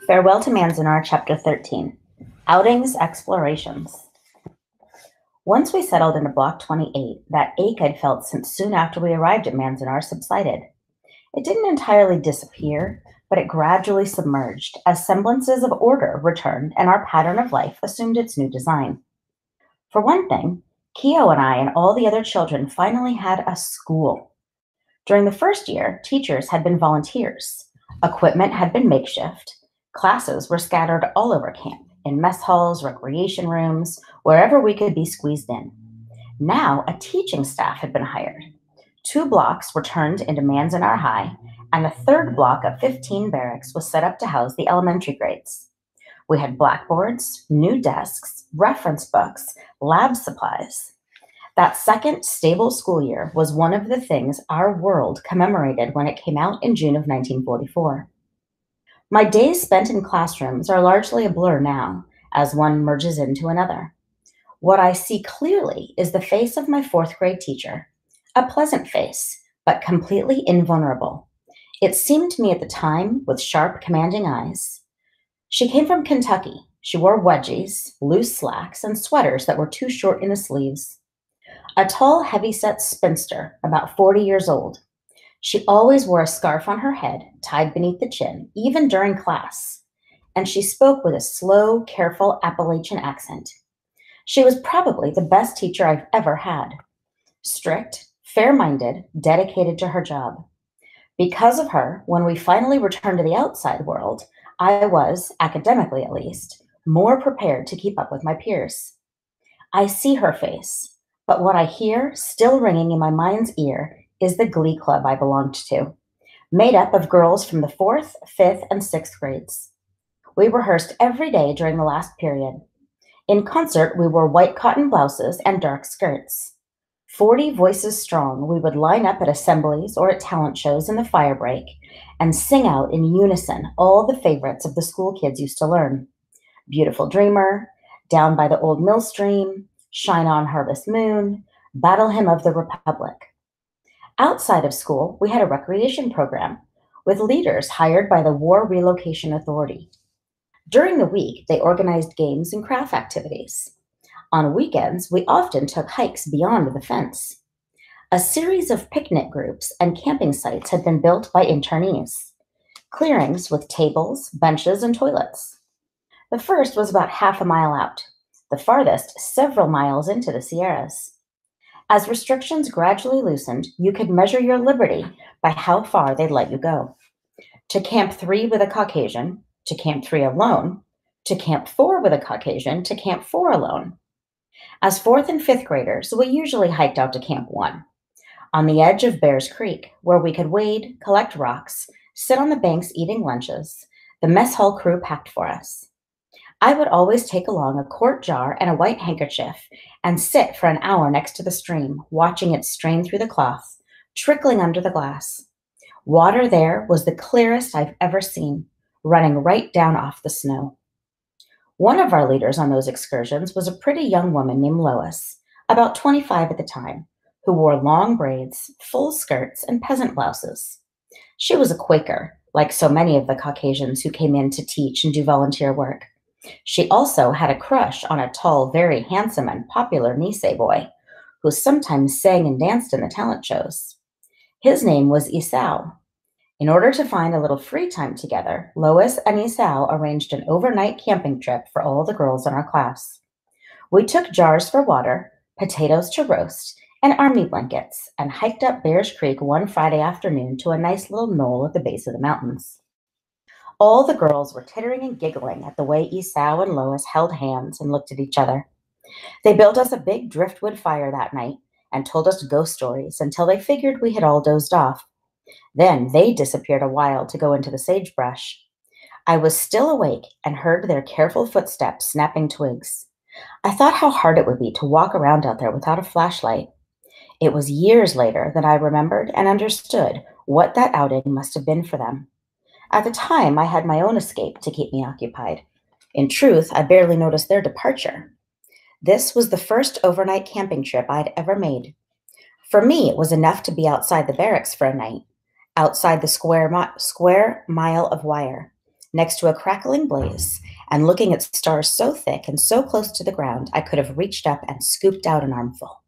Farewell to Manzanar, Chapter 13. Outings, Explorations. Once we settled into Block 28, that ache I'd felt since soon after we arrived at Manzanar subsided. It didn't entirely disappear, but it gradually submerged as semblances of order returned and our pattern of life assumed its new design. For one thing, Keo and I and all the other children finally had a school. During the first year, teachers had been volunteers, equipment had been makeshift, classes were scattered all over camp, in mess halls, recreation rooms, wherever we could be squeezed in. Now, a teaching staff had been hired. 2 blocks were turned into Manzanar High, and a third block of 15 barracks was set up to house the elementary grades. We had blackboards, new desks, reference books, lab supplies. That second stable school year was one of the things our world commemorated when it came out in June of 1944. My days spent in classrooms are largely a blur now, as one merges into another. What I see clearly is the face of my 4th grade teacher, a pleasant face, but completely invulnerable. It seemed to me at the time with sharp, commanding eyes. She came from Kentucky. She wore wedgies, loose slacks, and sweaters that were too short in the sleeves. A tall, heavy-set spinster, about 40 years old. She always wore a scarf on her head, tied beneath the chin, even during class, and she spoke with a slow, careful Appalachian accent. She was probably the best teacher I've ever had. Strict, fair-minded, dedicated to her job. Because of her, when we finally returned to the outside world, I was, academically at least, more prepared to keep up with my peers. I see her face, but what I hear, still ringing in my mind's ear, is the glee club I belonged to, made up of girls from the 4th, 5th, and 6th grades. We rehearsed every day during the last period. In concert, we wore white cotton blouses and dark skirts. 40 voices strong, we would line up at assemblies or at talent shows in the fire break and sing out in unison all the favorites of the school kids used to learn. Beautiful Dreamer, Down by the Old Mill Stream, Shine on Harvest Moon, Battle Hymn of the Republic. Outside of school, we had a recreation program with leaders hired by the War Relocation Authority. During the week, they organized games and craft activities. On weekends, we often took hikes beyond the fence. A series of picnic groups and camping sites had been built by internees, clearings with tables, benches, and toilets. The first was about half a mile out, the farthest several miles into the Sierras. As restrictions gradually loosened, you could measure your liberty by how far they'd let you go. To Camp 3 with a Caucasian, to Camp 3 alone, to Camp 4 with a Caucasian, to Camp 4 alone. As 4th and 5th graders, we usually hiked out to Camp 1, on the edge of Bears Creek, where we could wade, collect rocks, sit on the banks eating lunches. The mess hall crew packed for us. I would always take along a quart jar and a white handkerchief and sit for an hour next to the stream, watching it strain through the cloth, trickling under the glass. Water there was the clearest I've ever seen, running right down off the snow. One of our leaders on those excursions was a pretty young woman named Lois, about 25 at the time, who wore long braids, full skirts, and peasant blouses. She was a Quaker, like so many of the Caucasians who came in to teach and do volunteer work. She also had a crush on a tall, very handsome and popular Nisei boy, who sometimes sang and danced in the talent shows. His name was Isao. In order to find a little free time together, Lois and Isao arranged an overnight camping trip for all the girls in our class. We took jars for water, potatoes to roast, and army blankets, and hiked up Bears Creek one Friday afternoon to a nice little knoll at the base of the mountains. All the girls were tittering and giggling at the way Isao and Lois held hands and looked at each other. They built us a big driftwood fire that night and told us ghost stories until they figured we had all dozed off. Then they disappeared a while to go into the sagebrush. I was still awake and heard their careful footsteps snapping twigs. I thought how hard it would be to walk around out there without a flashlight. It was years later that I remembered and understood what that outing must have been for them. At the time, I had my own escape to keep me occupied. In truth, I barely noticed their departure. This was the first overnight camping trip I'd ever made. For me, it was enough to be outside the barracks for a night, outside the square mile of wire, next to a crackling blaze, and looking at stars so thick and so close to the ground I could have reached up and scooped out an armful.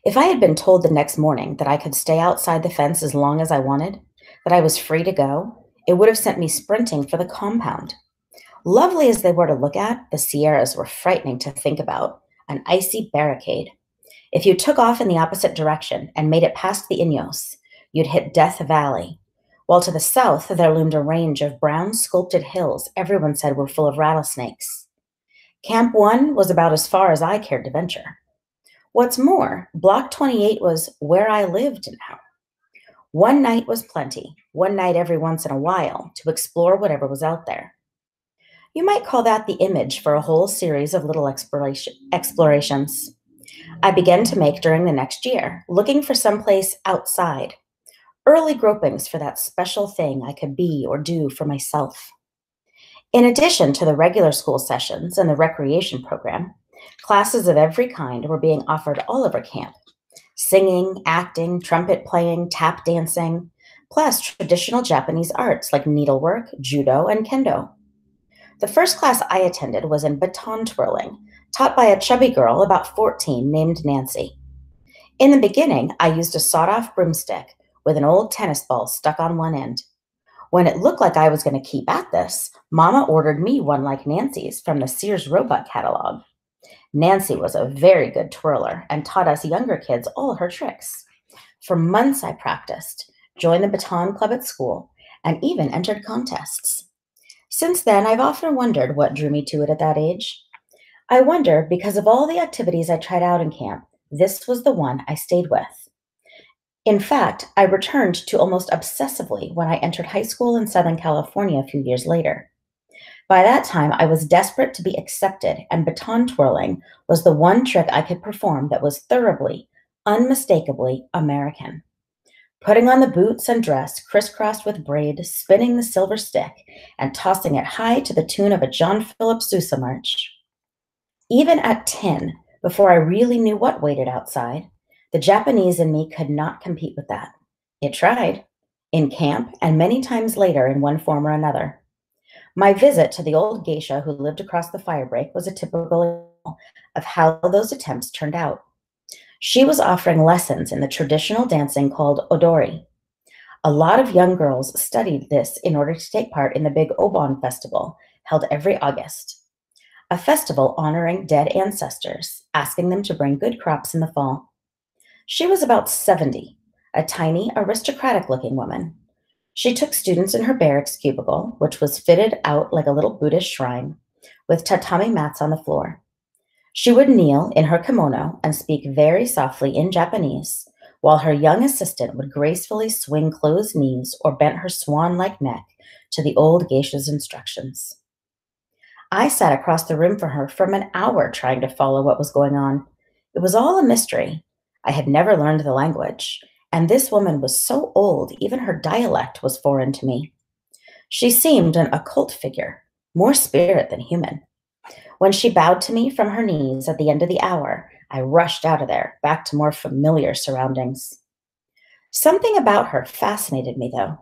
If I had been told the next morning that I could stay outside the fence as long as I wanted, that I was free to go, it would have sent me sprinting for the compound. Lovely as they were to look at, the Sierras were frightening to think about, an icy barricade. If you took off in the opposite direction and made it past the Inos, you'd hit Death Valley, while to the south there loomed a range of brown sculpted hills everyone said were full of rattlesnakes. Camp 1 was about as far as I cared to venture. What's more, Block 28 was where I lived now. One night was plenty, one night every once in a while, to explore whatever was out there. You might call that the image for a whole series of little explorations I began to make during the next year, looking for someplace outside, early gropings for that special thing I could be or do for myself. In addition to the regular school sessions and the recreation program, classes of every kind were being offered all over camp. Singing, acting, trumpet playing, tap dancing, plus traditional Japanese arts like needlework, judo, and kendo. The first class I attended was in Baton Twirling, taught by a chubby girl about 14 named Nancy. In the beginning, I used a sawed-off broomstick with an old tennis ball stuck on one end. When it looked like I was going to keep at this, Mama ordered me one like Nancy's from the Sears Roebuck catalog. Nancy was a very good twirler and taught us younger kids all her tricks. For months I practiced, joined the baton club at school, and even entered contests. Since then, I've often wondered what drew me to it at that age. I wonder because of all the activities I tried out in camp, this was the one I stayed with. In fact, I returned to almost obsessively when I entered high school in Southern California a few years later. By that time, I was desperate to be accepted, and baton twirling was the one trick I could perform that was thoroughly, unmistakably American. Putting on the boots and dress crisscrossed with braid, spinning the silver stick, and tossing it high to the tune of a John Philip Sousa march. Even at 10, before I really knew what waited outside, the Japanese in me could not compete with that. It tried, in camp and many times later in one form or another. My visit to the old geisha who lived across the firebreak was a typical example of how those attempts turned out. She was offering lessons in the traditional dancing called odori. A lot of young girls studied this in order to take part in the big Obon festival held every August, a festival honoring dead ancestors, asking them to bring good crops in the fall. She was about 70, a tiny, aristocratic-looking woman. She took students in her barracks cubicle, which was fitted out like a little Buddhist shrine, with tatami mats on the floor. She would kneel in her kimono and speak very softly in Japanese, while her young assistant would gracefully swing closed knees or bent her swan-like neck to the old geisha's instructions. I sat across the room from her for an hour trying to follow what was going on. It was all a mystery. I had never learned the language, and this woman was so old, even her dialect was foreign to me. She seemed an occult figure, more spirit than human. When she bowed to me from her knees at the end of the hour, I rushed out of there, back to more familiar surroundings. Something about her fascinated me, though.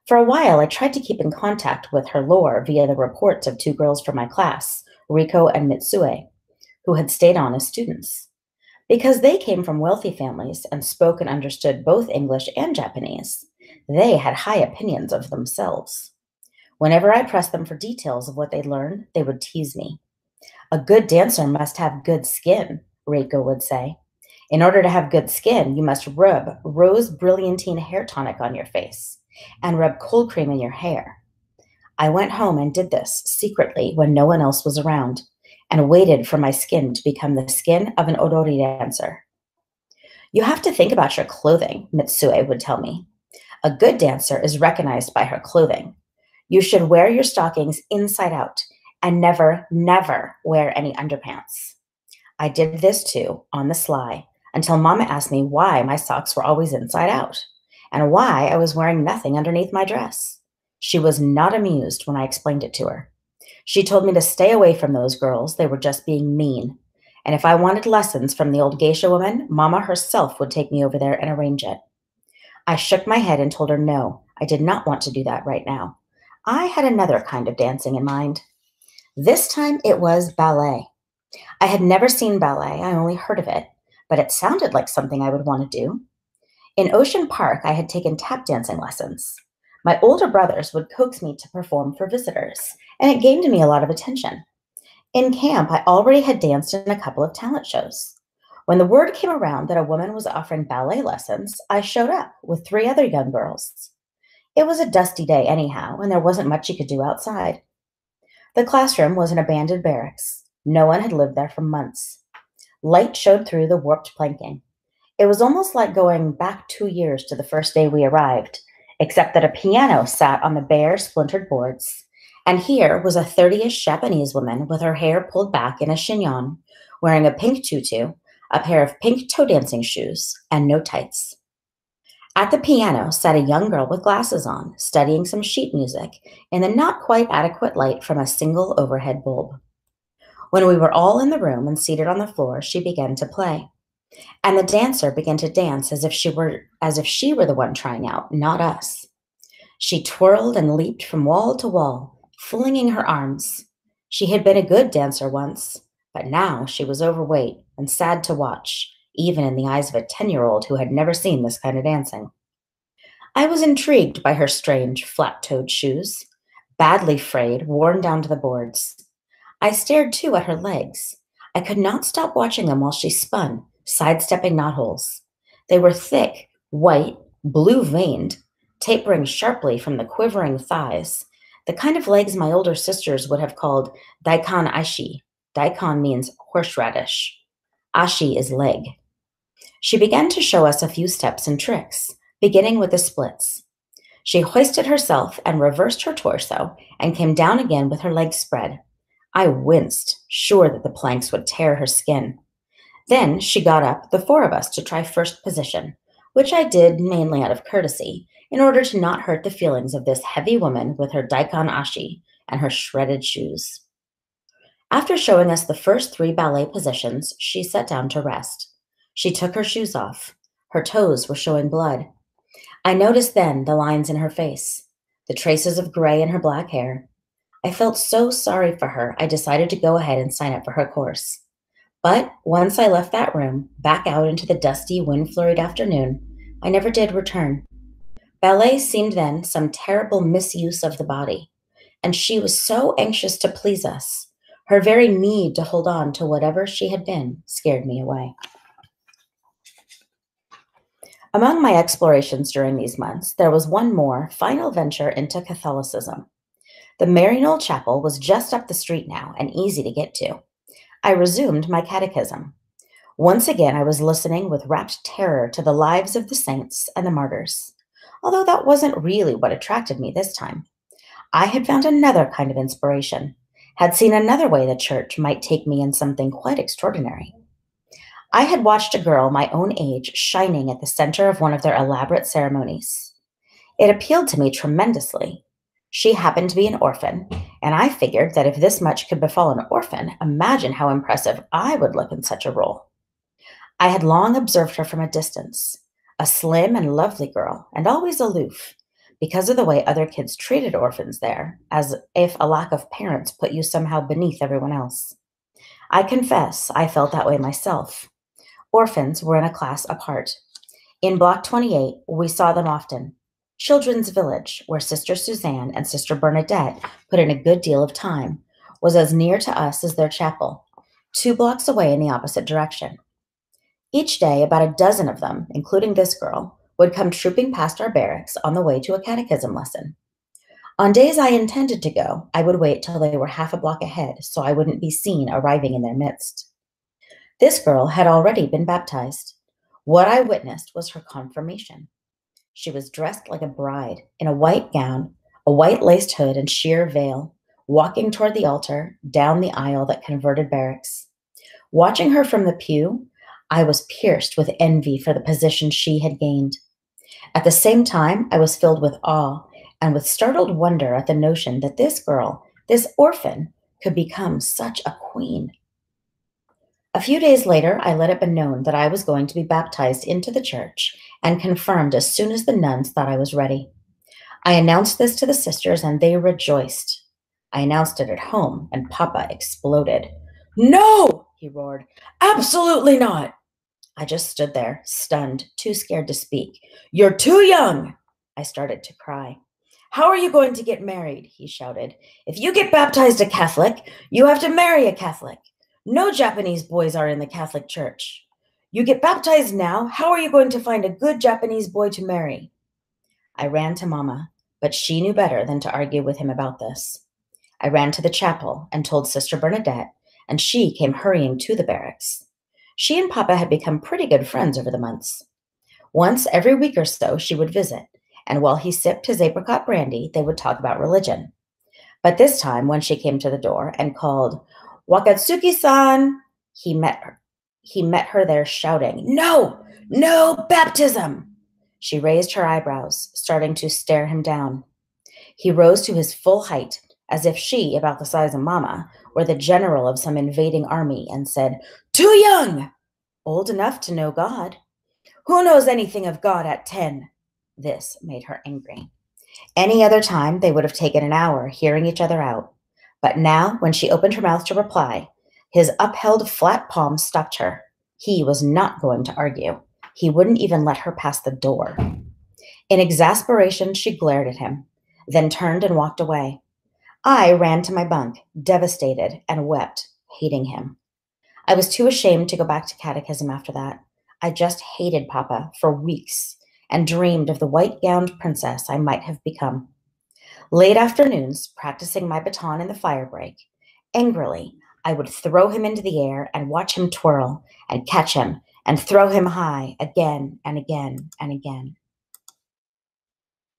For a while, I tried to keep in contact with her lore via the reports of two girls from my class, Riko and Mitsue, who had stayed on as students. Because they came from wealthy families and spoke and understood both English and Japanese, they had high opinions of themselves. Whenever I pressed them for details of what they'd learned, they would tease me. A good dancer must have good skin, Reiko would say. In order to have good skin, you must rub rose brilliantine hair tonic on your face and rub cold cream in your hair. I went home and did this secretly when no one else was around and waited for my skin to become the skin of an odori dancer. You have to think about your clothing, Mitsue would tell me. A good dancer is recognized by her clothing. You should wear your stockings inside out and never, never wear any underpants. I did this too, on the sly, until Mama asked me why my socks were always inside out and why I was wearing nothing underneath my dress. She was not amused when I explained it to her. She told me to stay away from those girls. They were just being mean. And if I wanted lessons from the old geisha woman, Mama herself would take me over there and arrange it. I shook my head and told her no, I did not want to do that right now. I had another kind of dancing in mind. This time it was ballet. I had never seen ballet, I only heard of it, but it sounded like something I would want to do. In Ocean Park, I had taken tap dancing lessons. My older brothers would coax me to perform for visitors, and it gained me a lot of attention. In camp, I already had danced in a couple of talent shows. When the word came around that a woman was offering ballet lessons, I showed up with three other young girls. It was a dusty day, anyhow, and there wasn't much you could do outside. The classroom was an abandoned barracks. No one had lived there for months. Light showed through the warped planking. It was almost like going back 2 years to the first day we arrived, except that a piano sat on the bare, splintered boards, and here was a 30-ish Japanese woman with her hair pulled back in a chignon, wearing a pink tutu, a pair of pink toe dancing shoes, and no tights. At the piano sat a young girl with glasses on, studying some sheet music in the not quite adequate light from a single overhead bulb. When we were all in the room and seated on the floor, she began to play. And the dancer began to dance as if she were the one trying out, not us. She twirled and leaped from wall to wall, flinging her arms. She had been a good dancer once, but now she was overweight and sad to watch, even in the eyes of a 10-year-old who had never seen this kind of dancing. I was intrigued by her strange, flat-toed shoes, badly frayed, worn down to the boards. I stared too at her legs. I could not stop watching them while she spun, sidestepping knotholes. They were thick, white, blue-veined, tapering sharply from the quivering thighs, the kind of legs my older sisters would have called daikon ashi. Daikon means horseradish. Ashi is leg. She began to show us a few steps and tricks, beginning with the splits. She hoisted herself and reversed her torso and came down again with her legs spread. I winced, sure that the planks would tear her skin. Then she got up, the four of us, to try first position, which I did mainly out of courtesy, in order to not hurt the feelings of this heavy woman with her daikon ashi and her shredded shoes. After showing us the first three ballet positions, she sat down to rest. She took her shoes off. Her toes were showing blood. I noticed then the lines in her face, the traces of gray in her black hair. I felt so sorry for her, I decided to go ahead and sign up for her course. But once I left that room, back out into the dusty, wind-flurried afternoon, I never did return. Ballet seemed then some terrible misuse of the body, and she was so anxious to please us. Her very need to hold on to whatever she had been scared me away. Among my explorations during these months, there was one more final venture into Catholicism. The Marinol Chapel was just up the street now and easy to get to. I resumed my catechism. Once again, I was listening with rapt terror to the lives of the saints and the martyrs, although that wasn't really what attracted me this time. I had found another kind of inspiration, had seen another way the church might take me in something quite extraordinary. I had watched a girl my own age shining at the center of one of their elaborate ceremonies. It appealed to me tremendously. She happened to be an orphan, and I figured that if this much could befall an orphan, imagine how impressive I would look in such a role. I had long observed her from a distance, a slim and lovely girl, and always aloof, because of the way other kids treated orphans there, as if a lack of parents put you somehow beneath everyone else. I confess I felt that way myself. Orphans were in a class apart. In Block 28, we saw them often. Children's Village, where Sister Suzanne and Sister Bernadette put in a good deal of time, was as near to us as their chapel, 2 blocks away in the opposite direction. Each day, about a dozen of them, including this girl, would come trooping past our barracks on the way to a catechism lesson. On days I intended to go, I would wait till they were half a block ahead so I wouldn't be seen arriving in their midst. This girl had already been baptized. What I witnessed was her confirmation. She was dressed like a bride, in a white gown, a white laced hood and sheer veil, walking toward the altar, down the aisle that converted barracks. Watching her from the pew, I was pierced with envy for the position she had gained. At the same time, I was filled with awe and with startled wonder at the notion that this girl, this orphan, could become such a queen. A few days later, I let it be known that I was going to be baptized into the church and confirmed as soon as the nuns thought I was ready. I announced this to the sisters, and they rejoiced. I announced it at home, and Papa exploded. No, he roared. Absolutely not. I just stood there, stunned, too scared to speak. You're too young. I started to cry. How are you going to get married? He shouted. If you get baptized a Catholic, you have to marry a Catholic. No Japanese boys are in the Catholic Church. You get baptized now, how are you going to find a good Japanese boy to marry? I ran to Mama, but she knew better than to argue with him about this. I ran to the chapel and told Sister Bernadette, and she came hurrying to the barracks. She and Papa had become pretty good friends over the months. Once every week or so, she would visit, and while he sipped his apricot brandy, they would talk about religion. But this time, when she came to the door and called, Wakatsuki-san, he met her there shouting, No! No baptism! She raised her eyebrows, starting to stare him down. He rose to his full height, as if she, about the size of Mama, were the general of some invading army, and said, Too young! Old enough to know God. Who knows anything of God at 10? This made her angry. Any other time, they would have taken an hour hearing each other out. But now, when she opened her mouth to reply, his upheld flat palm stopped her. He was not going to argue. He wouldn't even let her pass the door. In exasperation, she glared at him, then turned and walked away. I ran to my bunk, devastated, and wept, hating him. I was too ashamed to go back to catechism after that. I just hated Papa for weeks and dreamed of the white-gowned princess I might have become. Late afternoons, practicing my baton in the fire break, angrily, I would throw him into the air and watch him twirl and catch him and throw him high again and again and again.